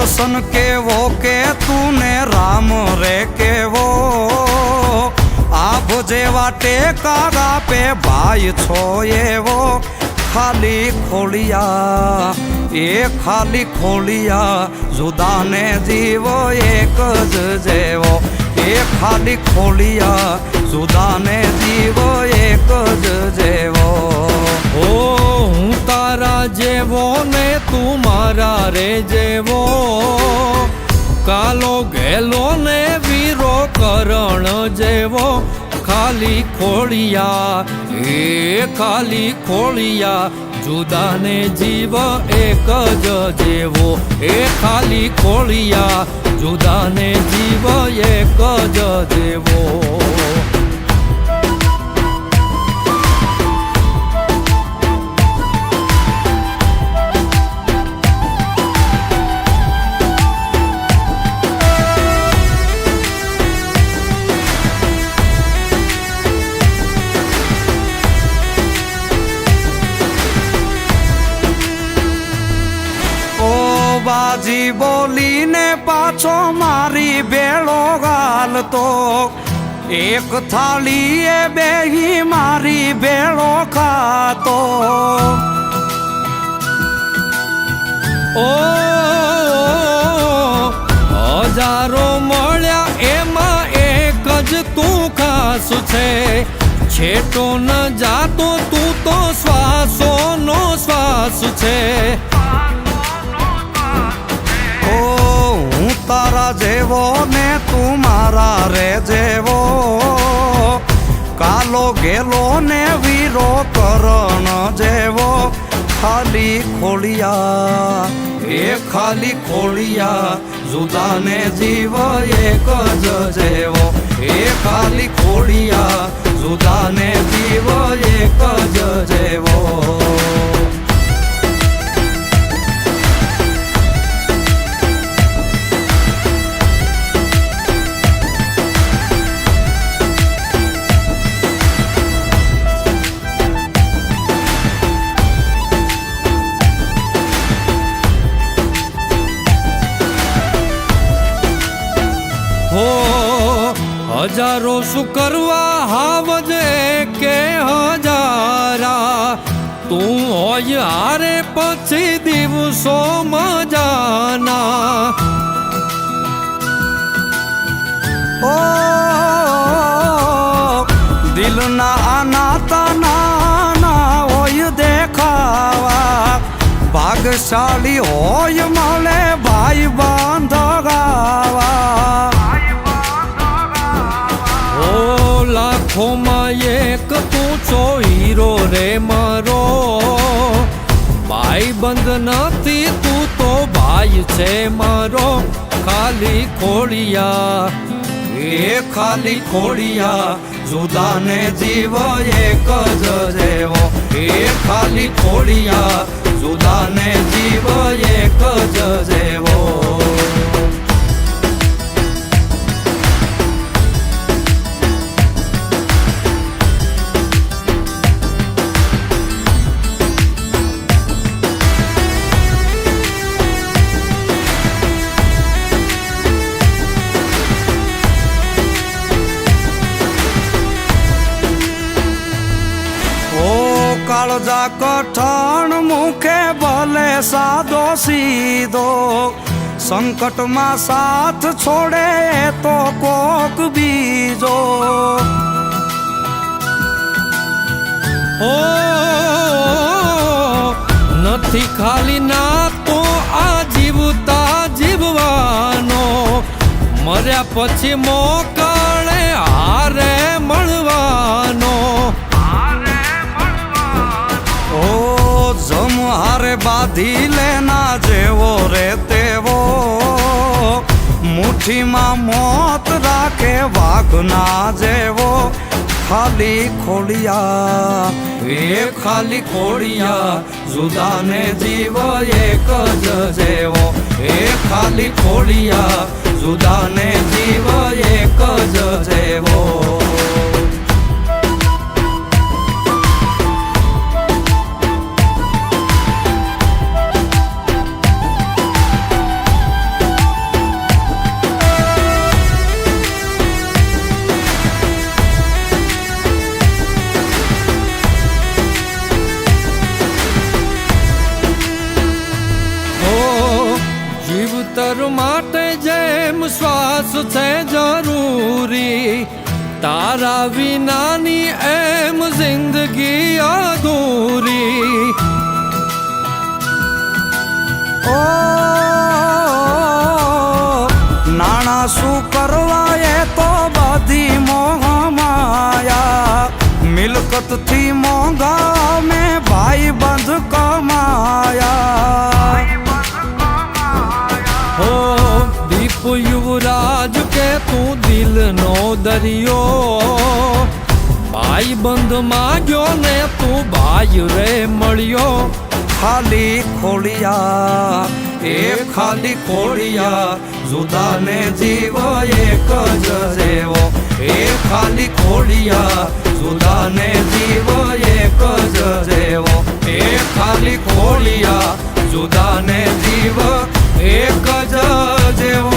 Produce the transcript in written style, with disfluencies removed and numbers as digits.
દર્શન કેવો કે તુને રામ રે કેવો આભ જેવા ટેકા આપે ભાઈ છો એવો ખાલી ખોલિયા એ ખાલી ખોલિયા જુદાને જીવો એક જ જેવો એ ખાલી ખોલિયા જુદાને જીવો એક જ જેવો ઓ હું તારા જેવો ને તું મારા રે જેવો કાલો ગેલો ને વીરો કરણ જેવો ખાલી ખોળિયા એ ખાલી ખોળિયા જુદાને જીવ એક જ જેવો એ ખાલી ખોળિયા જુદાને જીવ એક જ જેવો બાજી બોલીને પાછો મારી બેળો ગાલતો એક થાળીએ બેહી મારી બેળો ખાતો ઓ હજારો મળ્યા એમાં એક જ તું ખાસ છે છેટો ન જાતો તું તો શ્વાસોનો શ્વાસ છે હું તારા જેવો ને તું મારા રે જેવો કાલો ગેલો ને વીરો કરણ જેવો ખાલી ખોલિયા એ ખાલી ખોલિયા જુદાને જીવ એક જ જેવો એ ખાલી ખોલિયા જુદાને જીવ એક જ જેવો હો હજારો શું કરવા હાવજે કે હજારા તું હોય હારે પછી દિવસો મજાના ઓ દિલના આનાતા નાના હોય દેખાવા ભાગશાળી હોય મળે ભાઈ બાંધગાવા લાખોમાં એક તું છો હીરો રે મારો ભાઈ બંધ નથી તું તો ભાઈ છે મારો ખાલી ખોળિયા એ ખાલી ખોળિયા જુદાને જીવ એક જ જેવો એ ખાલી ખોળિયા જુદાને જીવ એક જ જેવો કાળજા કઠણ મુખે ભલે સાદો સીધો સંકટમાં સાથ છોડે તો કોક બીજો ઓ નથી ખાલી ના તો આ જીવતા જીવવાનો મર્યા પછી મોકળે હારે મળવાનો જમ હારે બાંધી લેના જેવો રે તેવો મુઠ્ઠીમાં મોત રાખે વાઘના જેવો ખાલી ખોલિયા એ ખાલી ખોલિયા જુદાને જીવ એક જ જેવો એ ખાલી ખોલિયા જુદાને જીવ એક જ જેવો શ્વાસ છે જરૂરી, તારા વિનાની એમ જિંદગી અધૂરી. ઓ નાણા શું કરવા એ તો બધી મોહ માયા, મિલકતથી મોંઘા મેં ભાઈ બંધ કમાયા. હો દીપ યુવરાજ કે તું દિલનો દરિયો, ભાઈ બંધ માગ્યો ને તું ભાઈ રે મળ્યો. ખાલી ખોડિયા એ ખાલી ખોડિયા, જુદાને જીવ એક જ જેવો. એ ખાલી ખોડિયા જુદાને જીવ એક જ જેવો. એ ખાલી ખોડિયા જુદાને જીવ એક જ જેવો.